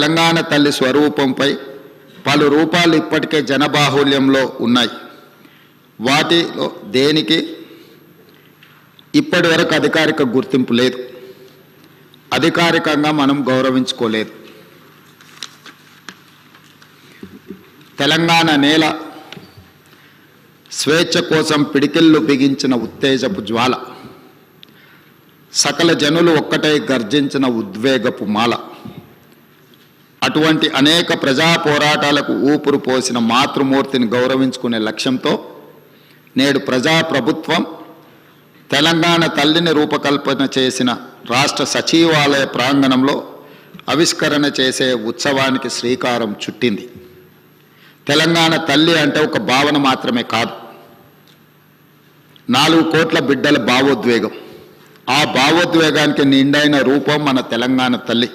తెలంగాణ తల్లి స్వరూపంపై పలు రూపాలు ఇప్పటికే జనబాహుళ్యంలో ఉన్నాయి. వాటిలో దేనికి ఇప్పటి వరకు అధికారిక గుర్తింపు లేదు, అధికారికంగా మనం గౌరవించుకోలేదు. తెలంగాణ నేల స్వేచ్ఛ కోసం పిడికిళ్ళు బిగించిన ఉత్తేజపు జ్వాల, సకల జనులు ఒక్కటై గర్జించిన ఉద్వేగపు మాల. అటువంటి అనేక ప్రజా పోరాటాలకు ఊపిరి పోసిన మాతృమూర్తిని గౌరవించుకునే లక్ష్యంతో నేడు ప్రజాప్రభుత్వం తెలంగాణ తల్లిని రూపకల్పన చేసిన రాష్ట్ర సచివాలయ ప్రాంగణంలో ఆవిష్కరణ చేసే ఉత్సవానికి శ్రీకారం చుట్టింది. తెలంగాణ తల్లి అంటే ఒక భావన మాత్రమే కాదు, 4 కోట్ల బిడ్డల భావోద్వేగం. ఆ భావోద్వేగానికి నిండైన రూపం మన తెలంగాణ తల్లి.